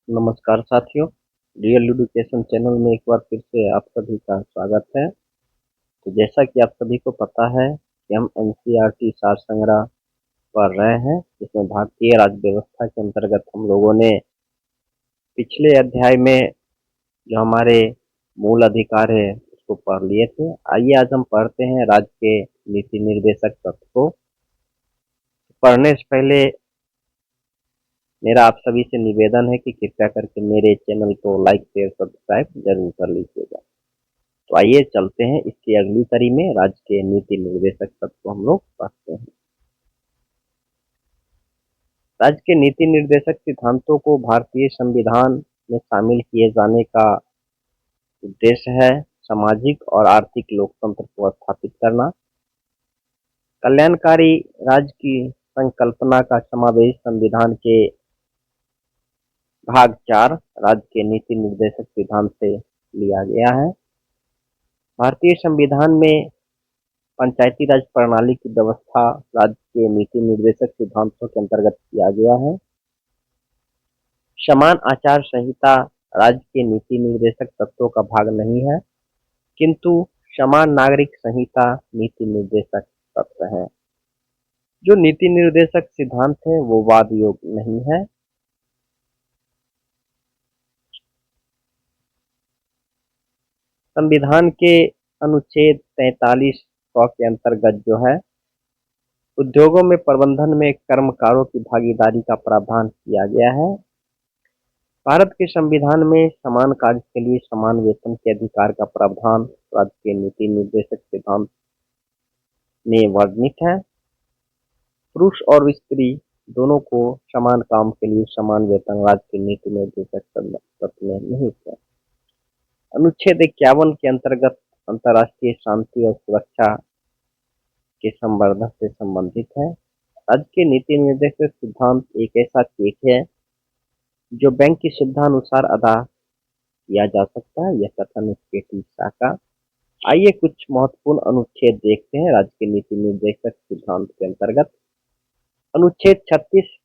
नमस्कार साथियों, real education channel में एक बार फिर से आप सभी का स्वागत है। तो जैसा कि आप सभी को पता है कि हम एनसीईआरटी सार संग्रह पढ़ रहे हैं, जिसमें भारतीय राज्य व्यवस्था के अंतर्गत हम लोगों ने पिछले अध्याय में जो हमारे मूल अधिकार है उसको पढ़ लिए थे। आइए आज हम पढ़ते हैं राज्य के नीति निर्देशक तत्व को। पढ़ने से पहले मेरा आप सभी से निवेदन है कि कृपया करके मेरे चैनल को लाइक शेयर सब्सक्राइब जरूर कर लीजिएगा। तो आइए चलते हैं इसकी अगली कड़ी में राज्य के नीति निर्देशक तत्व को हम लोग पढ़ते हैं। राज्य के नीति निर्देशक सिद्धांतों को भारतीय संविधान में शामिल किए जाने का उद्देश्य है सामाजिक और आर्थिक लोकतंत्र को स्थापित करना, कल्याणकारी राज्य की संकल्पना का समावेश संविधान के भाग 4 राज्य के नीति निर्देशक सिद्धांत से लिया गया है। भारतीय संविधान में पंचायती राज प्रणाली की व्यवस्था राज्य के नीति निर्देशक सिद्धांतों के अंतर्गत किया गया है। समान आचार संहिता राज्य के नीति निर्देशक तत्वों का भाग नहीं है, किंतु समान नागरिक संहिता नीति निर्देशक तत्व है। जो नीति निर्देशक सिद्धांत है वो वाद योग्य नहीं है। संविधान के अनुच्छेद 43 के अंतर्गत जो है उद्योगों में प्रबंधन में कर्मकारों की भागीदारी का प्रावधान किया गया है। भारत के संविधान में समान कार्य के लिए समान वेतन के अधिकार का प्रावधान राज्य के नीति निर्देशक सिद्धांत में वर्णित है। पुरुष और स्त्री दोनों को समान काम के लिए समान वेतन राज्य के नीति निर्देशक तत्व में नहीं है। अनुच्छेद 51 के अंतर्गत अंतर्राष्ट्रीय शांति और सुरक्षा के संवर्धन से संबंधित है। राज्य के नीति निर्देशक सिद्धांत एक ऐसा चेक है जो बैंक की सुविधा अनुसार अदा किया जा सकता है। यह कथन इसके ठीक शाखा। आइए कुछ महत्वपूर्ण अनुच्छेद देखते हैं राज्य के नीति निर्देशक सिद्धांत के अंतर्गत। अनुच्छेद 36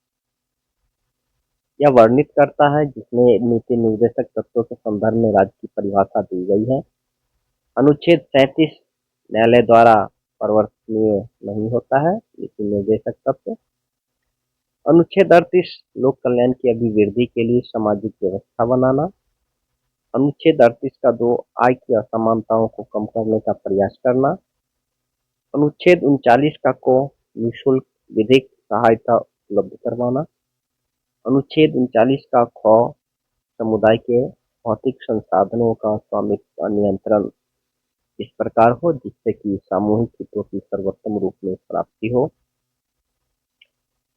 यह वर्णित करता है जिसमें नीति निर्देशक तत्वों के संदर्भ में राज्य की परिभाषा दी गई है। अनुच्छेद 37 न्यायालय द्वारा परिवर्तनीय नहीं होता है नीति निर्देशक तत्व। अनुच्छेद 38 लोक कल्याण की अभिवृद्धि के लिए सामाजिक व्यवस्था बनाना। अनुच्छेद 38 का 2 आय की असमानताओं को कम करने का प्रयास करना। अनुच्छेद 39 का को निःशुल्क विधिक सहायता उपलब्ध करवाना। अनुच्छेद 39 का ख समुदाय के भौतिक संसाधनों का स्वामित्व का नियंत्रण इस प्रकार हो जिससे कि सामूहिक हितों की सर्वोत्तम रूप में प्राप्ति हो।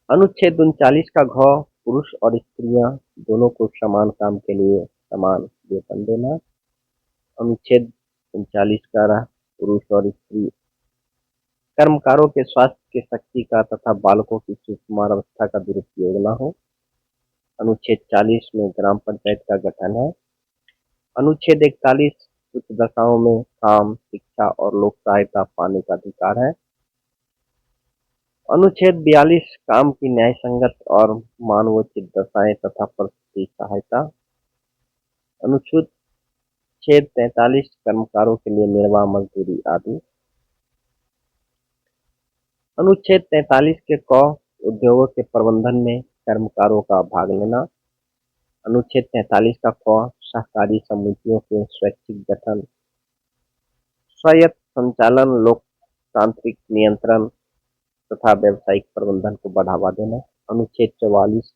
अनुच्छेद 39 का घ पुरुष और स्त्रियां दोनों को समान काम के लिए समान वेतन देना। अनुच्छेद 39 का रह पुरुष और स्त्री कर्मकारों के स्वास्थ्य के शक्ति का तथा बालकों की सुकुमार अवस्था का दुरुपयोग न हो। अनुच्छेद 40 में ग्राम पंचायत का गठन है। अनुच्छेद 41 कुछ दशाओं में काम, शिक्षा और लोक सहायता पाने का अधिकार है। अनुच्छेद 42 काम की न्याय संगत और मानवोचित दशाएं तथा प्रसूति सहायता। अनुच्छेद 43 कर्मकारों के लिए निर्वाह मजदूरी आदि। अनुच्छेद 43 के क उद्योगों के प्रबंधन में कर्मकारों का भाग लेना। अनुच्छेद 43 का क सहकारी समितियों के स्वैच्छिक गठन, स्वायत्त संचालन, लोकतांत्रिक नियंत्रण तथा व्यावसायिक प्रबंधन को बढ़ावा देना। अनुच्छेद 44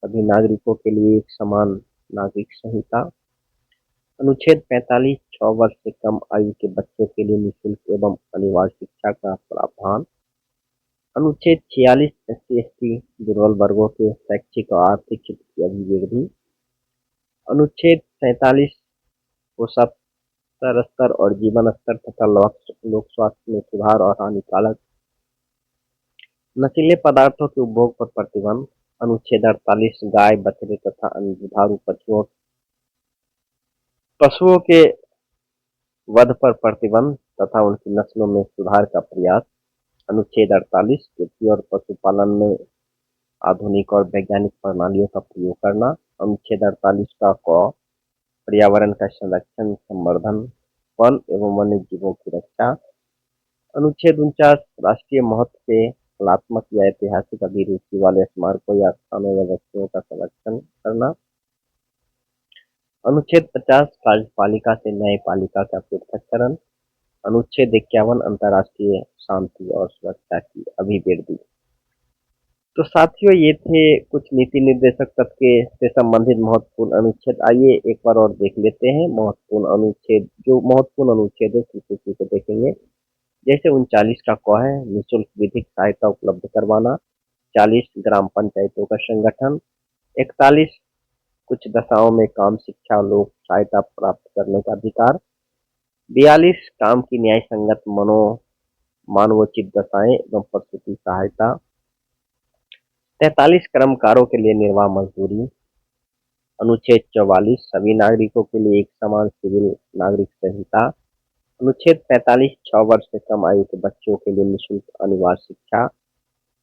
सभी नागरिकों के लिए एक समान नागरिक संहिता। अनुच्छेद 45 6 वर्ष से कम आयु के बच्चों के लिए निःशुल्क एवं अनिवार्य शिक्षा का प्रावधान। अनुच्छेद 46 SC/ST दुर्बल वर्गों के शैक्षिक और आर्थिक हित की अभिवृद्धि। अनुच्छेद 47 को सत्तर स्तर और जीवन स्तर तथा लोक स्वास्थ्य में सुधार और हानिकारक नशीले पदार्थों के उपभोग पर प्रतिबंध। अनुच्छेद 48 गाय, बछड़े तथा अन्य दुधारू पशुओं के वध पर प्रतिबंध तथा उनकी नस्लों में सुधार का प्रयास। अनुच्छेद 48 कृषि और पशुपालन में आधुनिक और वैज्ञानिक प्रणालियों का प्रयोग करना। अनुच्छेद 48 का क पर्यावरण का संरक्षण संवर्धन, वन एवं वन्य जीवों की रक्षा। अनुच्छेद 49 राष्ट्रीय महत्व के कलात्मक या ऐतिहासिक अभिरुचि वाले स्मारकों या स्थानों या वस्तुओं का संरक्षण करना। अनुच्छेद 50 कार्यपालिका से न्यायपालिका का पृथक्करण। अनुच्छेद 51 अंतर्राष्ट्रीय शांति और सुरक्षा की अभिवृद्धि। तो साथियों, ये थे कुछ नीति निर्देशक तत्व के से संबंधित महत्वपूर्ण अनुच्छेद। आइए एक बार और देख लेते हैं महत्वपूर्ण अनुच्छेद। जो महत्वपूर्ण अनुच्छेद है सूची को देखेंगे। जैसे 39 का क है निःशुल्क विधिक सहायता उपलब्ध करवाना। 40 ग्राम पंचायतों का संगठन। 41 कुछ दशाओं में काम शिक्षा लोक सहायता प्राप्त करने का अधिकार। 42 काम की न्याय संगत मानवोचित दशाएं एवं प्रसूति सहायता। 43 कर्मकारों के लिए निर्वाह मजदूरी। अनुच्छेद 44 सभी नागरिकों के लिए एक समान सिविल नागरिक संहिता। अनुच्छेद 45 6 वर्ष से कम आयु के बच्चों के लिए निःशुल्क अनिवार्य शिक्षा।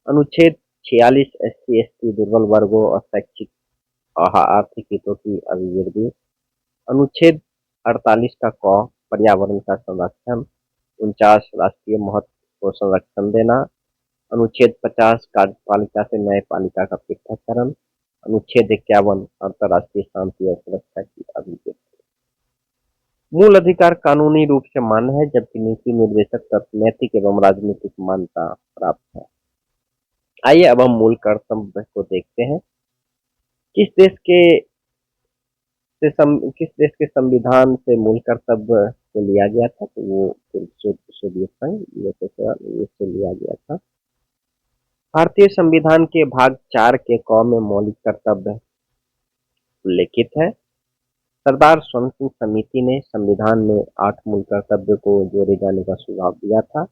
अनुच्छेद 46 SC ST दुर्बल वर्गों और शैक्षिक आर्थिक हितों की अभिवृद्धि। अनुच्छेद 48 का क पर्यावरण का संरक्षण। 49 राष्ट्रीय महत्व को संरक्षण देना। अनुच्छेद 50 कार्यपालिका से न्यायपालिका का पृथक्करण। अनुच्छेद 51 अंतर्राष्ट्रीय शांति और सुरक्षा की अभिवृद्धि। मूल अधिकार कानूनी रूप से मान्य है, जबकि नीति निर्देशक तत्व नैतिक एवं राजनीतिक मान्यता प्राप्त है। आइए अब हम मूल कर्तव्य को देखते हैं। किस देश के संविधान से मूल कर्तव्य को लिया गया था? तो वो सोवियत संघ यूएसए से लिया गया था। भारतीय संविधान के भाग 4 के क में मौलिक कर्तव्य उल्लेखित है। सरदार स्वर्ण सिंह समिति ने संविधान में 8 मूल कर्तव्य को जोड़े जाने का सुझाव दिया था,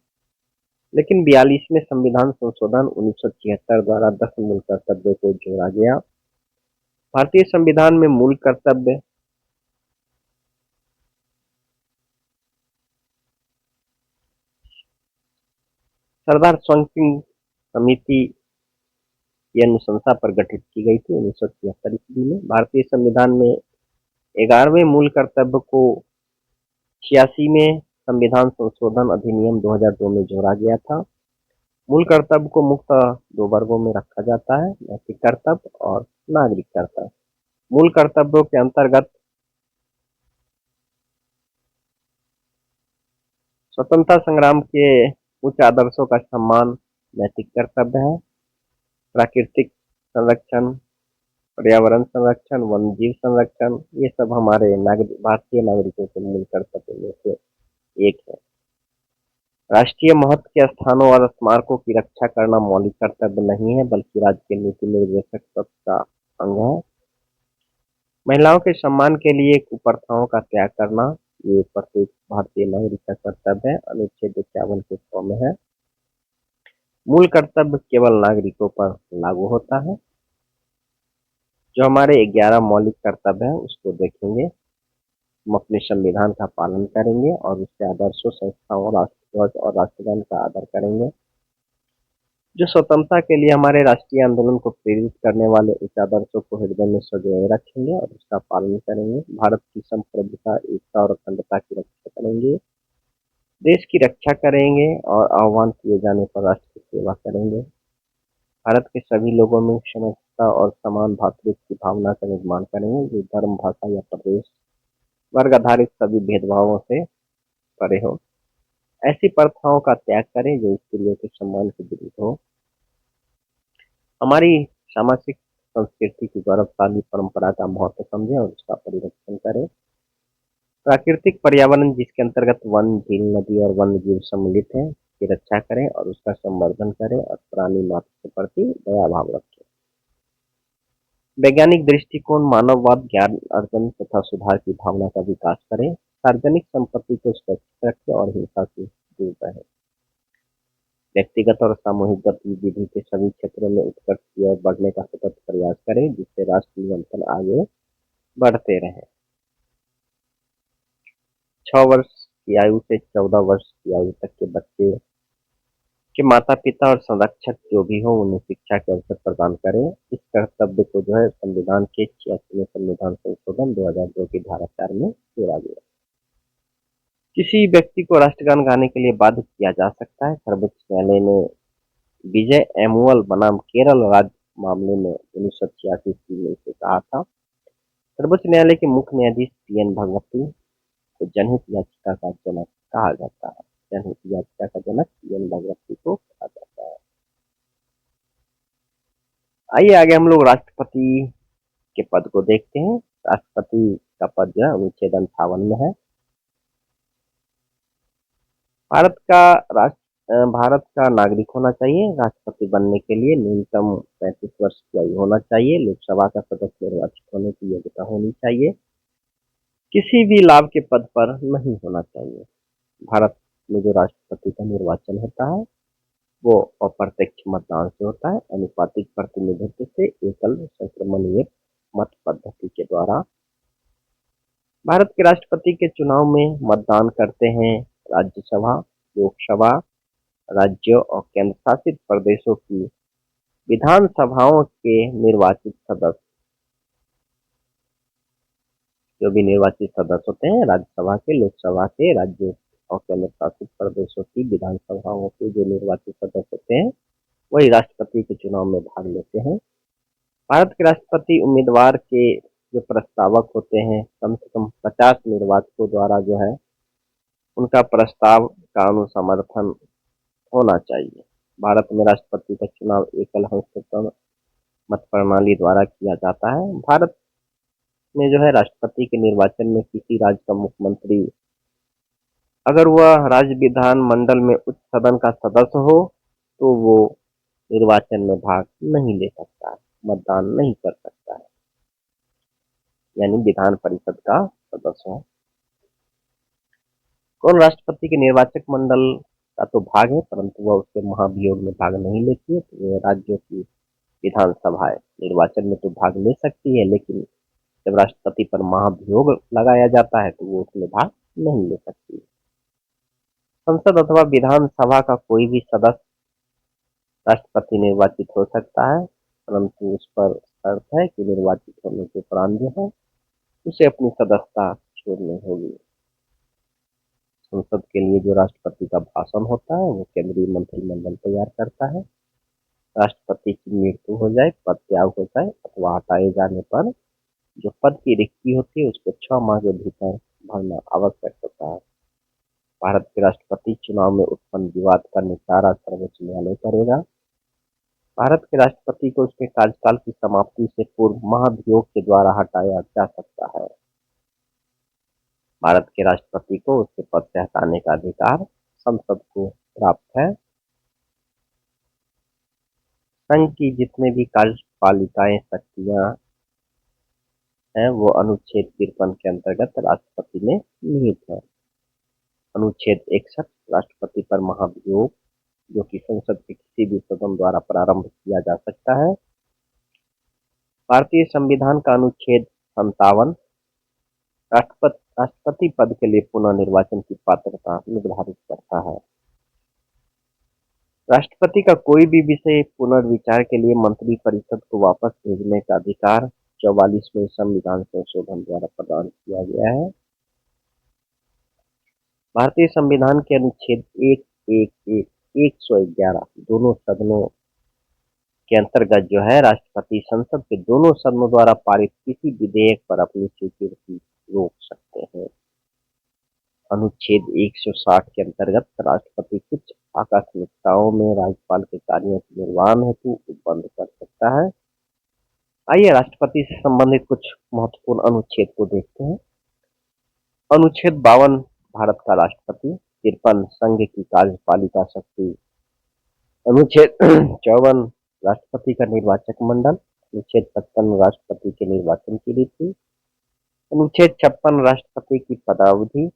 लेकिन 42वें संविधान संशोधन 1976 द्वारा 10 मूल कर्तव्य को जोड़ा गया। भारतीय संविधान में मूल कर्तव्य सरदार स्वर्ण सिंह समिति की अनुशंसा पर गठित की गई थी 1976 ईस्वी में। भारतीय संविधान में 11वें मूल कर्तव्य को 86वें संविधान संशोधन अधिनियम 2002 में जोड़ा गया था। मूल कर्तव्य को मुख्यतः 2 वर्गों में रखा जाता है, नैतिक कर्तव्य और नागरिक कर्तव्य। मूल कर्तव्यों के अंतर्गत स्वतंत्रता संग्राम के उच्च आदर्शों का सम्मान नैतिक कर्तव्य है। प्राकृतिक संरक्षण, पर्यावरण संरक्षण, वन्यजीव संरक्षण, ये सब हमारे भारतीय नागरिकों के मूल कर्तव्य में से एक है। राष्ट्रीय महत्व के स्थानों और स्मारकों की रक्षा करना मौलिक कर्तव्य नहीं है, बल्कि राज्य के नीति निर्देशक तत्व का अंग है। महिलाओं के सम्मान के लिए कुप्रथाओं का त्याग करना ये प्रत्येक भारतीय नागरिक का कर्तव्य है, अनुच्छेद 51 के क में है। मूल कर्तव्य केवल नागरिकों पर लागू होता है। जो हमारे 11 मौलिक कर्तव्य है उसको देखेंगे। हम अपने संविधान का पालन करेंगे और उसके आदर्शों, संस्थाओं, राष्ट्रध्वज और राष्ट्रगान का आदर करेंगे। जो स्वतंत्रता के लिए हमारे राष्ट्रीय आंदोलन को प्रेरित करने वाले उस आदर्शों को हृदय में संजोए रखेंगे और उसका पालन करेंगे। भारत की संप्रभुता, एकता और अखंडता की रक्षा करेंगे। देश की रक्षा करेंगे और आह्वान किए जाने पर राष्ट्र की सेवा करेंगे। भारत के सभी लोगों में समता और समान भातृत्व की भावना का निर्माण करेंगे, जो धर्म, भाषा या प्रदेश, वर्ग आधारित सभी भेदभावों से परे हो। ऐसी प्रथाओं का त्याग करें जो स्त्रियों के सम्मान के विरुद्ध हो। हमारी सामाजिक संस्कृति की गौरवशाली परंपरा का महत्व समझें और उसका परिरक्षण करें। प्राकृतिक पर्यावरण जिसके अंतर्गत वन, झील, नदी और वन्य जीव सम्मिलित है, की रक्षा करें और उसका संवर्धन करें और प्राणी मात्र के प्रति दया भाव रखें। वैज्ञानिक दृष्टिकोण, मानववाद, ज्ञान अर्जन तथा सुधार की भावना का विकास करें। सार्वजनिक संपत्ति को सुरक्षित रखें और हिंसा से दूर रहें। व्यक्तिगत और सामूहिक गतिविधि के सभी क्षेत्रों में उत्कर्ष की ओर बढ़ने का सतत प्रयास करें, जिससे राष्ट्र निरंतर आगे बढ़ते रहे। 6 वर्ष की आयु से 14 वर्ष की आयु तक के बच्चे कि माता-पिता और संरक्षक जो भी हो उन्हें शिक्षा के अवसर प्रदान करें। इस कर्तव्य को जो है संविधान के 86वें संविधान संशोधन 2002 की धारा 4 में जोड़ा गया। किसी व्यक्ति को राष्ट्रगान गाने के लिए बाध्य किया जा सकता है। सर्वोच्च न्यायालय ने विजय एमुअल बनाम केरल राज्य मामले में 1986 ईस्वी में इसे कहा था। सर्वोच्च न्यायालय के मुख्य न्यायाधीश टी.एन. भगवती को जनहित याचिका का जनक कहा जाता है। जनहित याचिका का जनक टी.एन. भगवती को कहा जाता है। आइए आगे हम लोग राष्ट्रपति के पद को देखते हैं। राष्ट्रपति का पद जो है अनुच्छेद 58 में है। भारत का नागरिक होना चाहिए। राष्ट्रपति बनने के लिए न्यूनतम 35 वर्ष की आयु होना चाहिए। लोकसभा का सदस्य निर्वाचित होने की योग्यता होनी चाहिए। किसी भी लाभ के पद पर नहीं होना चाहिए। भारत में जो राष्ट्रपति का निर्वाचन होता है वो अप्रत्यक्ष मतदान से होता है, आनुपातिक प्रतिनिधित्व से एकल संक्रमणीय मत पद्धति के द्वारा। भारत के राष्ट्रपति के चुनाव में मतदान करते हैं राज्यसभा, लोकसभा, राज्यों और केंद्र शासित प्रदेशों की विधानसभाओं के निर्वाचित सदस्य। जो भी निर्वाचित सदस्य होते हैं राज्यसभा के, लोकसभा के, राज्यों और केंद्र शासित प्रदेशों की विधानसभाओं के जो निर्वाचित सदस्य होते हैं वही राष्ट्रपति के चुनाव में भाग लेते हैं। भारत के राष्ट्रपति उम्मीदवार के जो प्रस्तावक होते हैं कम से कम 50 निर्वाचकों द्वारा जो है उनका प्रस्ताव का अनुसमर्थन होना चाहिए। भारत में राष्ट्रपति का चुनाव एकल हस्तक्षेप मत प्रणाली द्वारा किया जाता है। भारत में जो है राष्ट्रपति के निर्वाचन में किसी राज्य का मुख्यमंत्री अगर वह राज्य विधान मंडल में उच्च सदन का सदस्य हो तो वो निर्वाचन में भाग नहीं ले सकता है, मतदान नहीं कर सकता है, यानी विधान परिषद का सदस्य हो। कौन राष्ट्रपति के निर्वाचक मंडल का तो भाग है परंतु वह उसके महाभियोग में भाग नहीं लेती है। तो राज्यों की विधानसभाएं निर्वाचन में तो भाग ले सकती है लेकिन जब राष्ट्रपति पर महाभियोग लगाया जाता है तो वो उसमें भाग नहीं ले सकती। संसद अथवा विधानसभा का कोई भी सदस्य राष्ट्रपति निर्वाचित हो सकता है परंतु उस पर शर्त है कि निर्वाचित होने के उपरांत जो है उसे अपनी सदस्यता छोड़नी होगी। संसद के लिए जो राष्ट्रपति का भाषण होता है वो केंद्रीय मंत्रिमंडल तैयार करता है। राष्ट्रपति की मृत्यु हो जाए, पद त्याग हो जाए अथवा हटाए जाने पर जो पद की रिक्ति होती है उसको 6 माह के भीतर भरना आवश्यक होता है। भारत के राष्ट्रपति चुनाव में उत्पन्न विवाद का निपटारा सर्वोच्च न्यायालय करेगा। भारत के राष्ट्रपति को उसके कार्यकाल की समाप्ति से पूर्व महाभियोग के द्वारा हटाया जा सकता है। भारत के राष्ट्रपति को उसके पद से हटाने का अधिकार संसद को प्राप्त है। संघ की जितने भी कार्यपालिकाएं शक्तियां हैं वो अनुच्छेद 53 के अंतर्गत राष्ट्रपति में निहित है। अनुच्छेद 61 राष्ट्रपति पर महाभियोग जो कि संसद के किसी भी सदन द्वारा प्रारंभ किया जा सकता है। भारतीय संविधान का अनुच्छेद 57 राष्ट्रपति पद के लिए पुनः निर्वाचन की पात्रता निर्धारित करता है। राष्ट्रपति का कोई भी विषय पुनर्विचार के लिए मंत्रिपरिषद को वापस भेजने का अधिकार 44वें संविधान संशोधन द्वारा प्रदान किया गया है। भारतीय संविधान के अनुच्छेद 111 दोनों सदनों के अंतर्गत जो है राष्ट्रपति संसद के दोनों सदनों द्वारा पारित किसी विधेयक पर अपनी स्वीकृति रोक सकते हैं। अनुच्छेद 160 के अंतर्गत राष्ट्रपति कुछ आकस्मिकताओं में राज्यपाल के कार्यों के निर्वहन हेतु बंद कर सकता है। आइए राष्ट्रपति से संबंधित कुछ महत्वपूर्ण अनुच्छेद को देखते हैं। अनुच्छेद 52 भारत का राष्ट्रपति। 53 संघ की कार्यपालिका शक्ति। अनुच्छेद 54 राष्ट्रपति का निर्वाचक मंडल। अनुच्छेद 55 राष्ट्रपति के निर्वाचन की रीति। अनुच्छेद 56 राष्ट्रपति की पदावधि।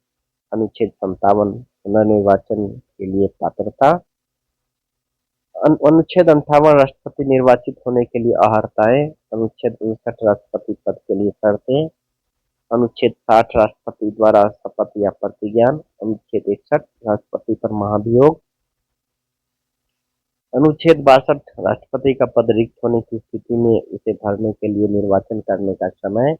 अनुच्छेद 57 पुनर्निर्वाचन के लिए पात्रता। अनुच्छेद 58 राष्ट्रपति निर्वाचित होने के लिए अहर्ताएं। अनुच्छेद 59 राष्ट्रपति पद के लिए शर्तें। अनुच्छेद 60 राष्ट्रपति द्वारा शपथ या प्रतिज्ञान। अनुच्छेद 61 राष्ट्रपति पर महाभियोग। अनुच्छेद 62 राष्ट्रपति का पद रिक्त होने की स्थिति में उसे भरने के लिए निर्वाचन करने का समय।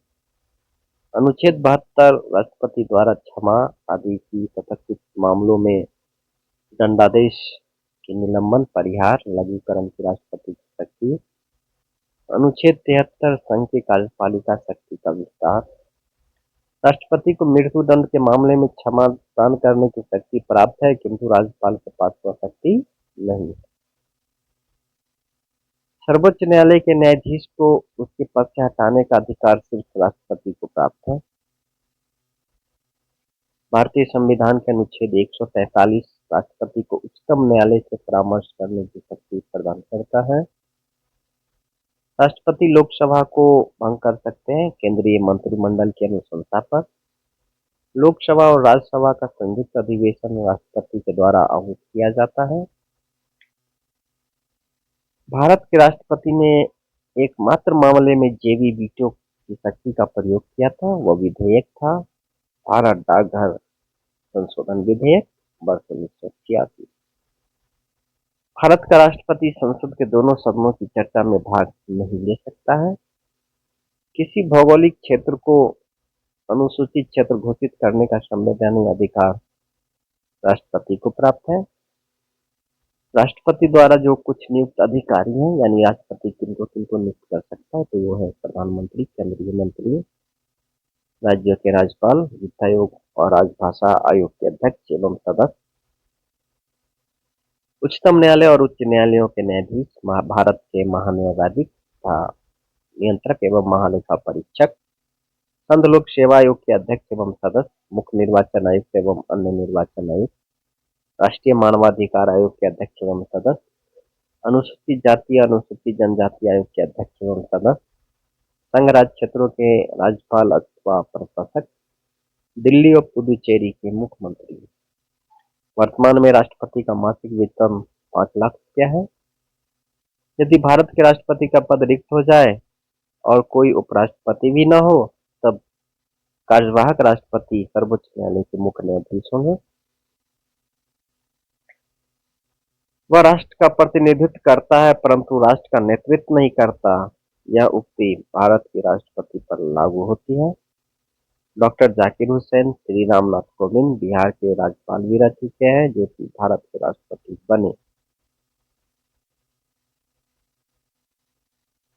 अनुच्छेद 72 राष्ट्रपति द्वारा क्षमा आदि की तथा कुछ मामलों में दंडादेश के निलंबन, परिहार, लघुकरण की राष्ट्रपति की शक्ति। अनुच्छेद 73 संघ की कार्यपालिका शक्ति का विस्तार। राष्ट्रपति को मृत्युदंड के मामले में क्षमा दान करने की शक्ति प्राप्त है, किंतु राज्यपाल के पास वह शक्ति नहीं है। सर्वोच्च न्यायालय के न्यायाधीश को उसके पद से हटाने का अधिकार सिर्फ राष्ट्रपति को प्राप्त है। भारतीय संविधान के अनुच्छेद 143 राष्ट्रपति को उच्चतम न्यायालय से परामर्श करने की शक्ति प्रदान करता है। राष्ट्रपति लोकसभा को भंग कर सकते हैं केंद्रीय मंत्रिमंडल की अनुशंसा पर। लोकसभा और राज्यसभा का संयुक्त अधिवेशन राष्ट्रपति के द्वारा आहूत किया जाता है। भारत के राष्ट्रपति ने एकमात्र मामले में जेबी वीटो की शक्ति का प्रयोग किया था, वह विधेयक था भारत डाकघर संशोधन विधेयक वर्ष 1986। भारत का राष्ट्रपति संसद के दोनों सदनों की चर्चा में भाग नहीं ले सकता है। किसी भौगोलिक क्षेत्र को अनुसूचित क्षेत्र घोषित करने का संवैधानिक अधिकार राष्ट्रपति को प्राप्त है। राष्ट्रपति द्वारा जो कुछ नियुक्त अधिकारी हैं, यानी राष्ट्रपति किनको किनको नियुक्त कर सकता है, तो वो है प्रधानमंत्री, केंद्रीय मंत्री, राज्यों के राज्यपाल, वित्त आयोग और राजभाषा आयोग के अध्यक्ष एवं सदस्य। उच्चतम न्यायालय और उच्च न्यायालयों के न्यायाधीश, भारत के महान्यायवादी तथा नियंत्रक एवं महालेखा परीक्षक, संघ लोक सेवा आयोग के अध्यक्ष एवं सदस्य, मुख्य निर्वाचन आयुक्त एवं अन्य निर्वाचन आयुक्त, राष्ट्रीय मानवाधिकार आयोग के अध्यक्ष एवं सदस्य, अनुसूचित जाति अनुसूचित जनजाति आयोग के अध्यक्ष एवं सदस्य, संघ राज्य क्षेत्रों के राज्यपाल अथवा प्रशासक, दिल्ली और पुदुचेरी के मुख्यमंत्री। वर्तमान में राष्ट्रपति का मासिक वेतन 5 लाख रुपया है। यदि भारत के राष्ट्रपति का पद रिक्त हो जाए और कोई उपराष्ट्रपति भी न हो, तब कार्यवाहक राष्ट्रपति सर्वोच्च न्यायालय के मुख्य न्यायाधीश होंगे। वह राष्ट्र का प्रतिनिधित्व करता है, परंतु राष्ट्र का नेतृत्व नहीं करता। यह उक्ति भारत के राष्ट्रपति पर लागू होती है। डॉक्टर जाकिर हुसैन श्री रामनाथ कोविंद बिहार के राज्यपाल भी रह चुके हैं, जो कि भारत के राष्ट्रपति बने।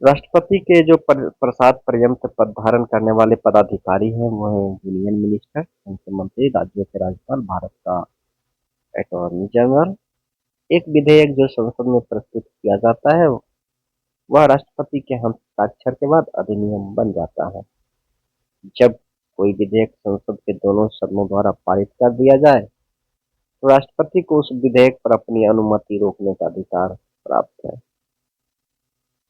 राष्ट्रपति के जो प्रसाद पर्यंत पद धारण करने वाले पदाधिकारी हैं, वो हैं यूनियन मिनिस्टर, मुख्यमंत्री, राज्यों के राज्यपाल, भारत का अटॉर्नी जनरल। एक विधेयक जो संसद में प्रस्तुत किया जाता है, वह राष्ट्रपति के हस्ताक्षर के बाद अधिनियम बन जाता है। जब कोई विधेयक संसद के दोनों सदनों द्वारा पारित कर दिया जाए, तो राष्ट्रपति को उस विधेयक पर अपनी अनुमति रोकने का अधिकार प्राप्त है।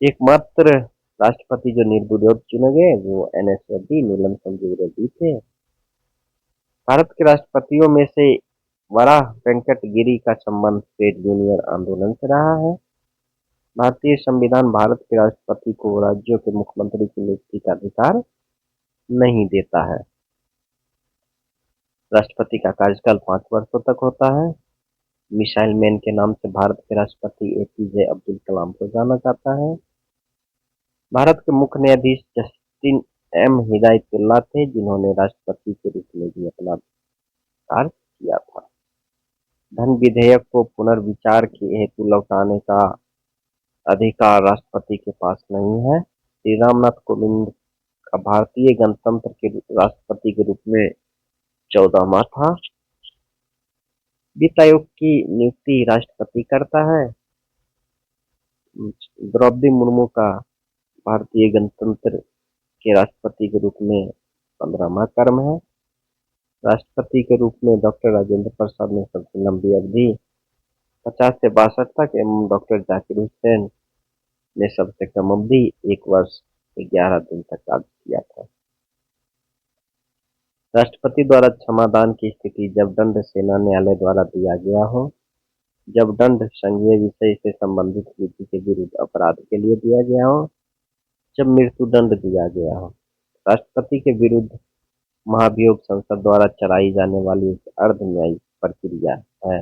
एकमात्र राष्ट्रपति जो निर्विरोध चुने गए, वो NS रेड्डी, नीलम संजीव रेड्डी थे। भारत के राष्ट्रपतियों में से वराह वेंकट गिरी का संबंध ट्रेड यूनियन आंदोलन से रहा है। भारतीय संविधान भारत के राष्ट्रपति को राज्यों के मुख्यमंत्री की नियुक्ति का अधिकार नहीं देता है। राष्ट्रपति का कार्यकाल 5 वर्षों तक होता है। मिसाइल मैन के नाम से भारत के राष्ट्रपति APJ अब्दुल कलाम को जाना जाता है। भारत के मुख्य न्यायाधीश जस्टिस M हिदायतुल्लाह थे, जिन्होंने राष्ट्रपति के रूप में भी अपना कार्य किया था। धन विधेयक को पुनर्विचार के हेतु लौटाने का अधिकार राष्ट्रपति के पास नहीं है। श्री रामनाथ कोविंद का भारतीय गणतंत्र के राष्ट्रपति के रूप में 14वां था। वित्त आयोग की नियुक्ति राष्ट्रपति करता है। द्रौपदी मुर्मू का भारतीय गणतंत्र के राष्ट्रपति के रूप में 15वां कर्म है। राष्ट्रपति के रूप में डॉक्टर राजेंद्र प्रसाद ने सबसे लंबी अवधि 50 से 62 तक एवं डॉक्टर जाकिर हुसैन ने सबसे कम अवधि 1 वर्ष 11 दिन तक कार्य किया था। राष्ट्रपति द्वारा क्षमादान की स्थिति जब दंड सेना न्यायालय द्वारा दिया गया हो, जब दंड संघीय विषय से संबंधित विधि के विरुद्ध अपराध के लिए दिया गया हो, जब मृत्युदंड दिया गया हो। राष्ट्रपति के विरुद्ध महाभियोग संसद द्वारा चलाई जाने वाली एक अर्ध न्यायिक प्रक्रिया है।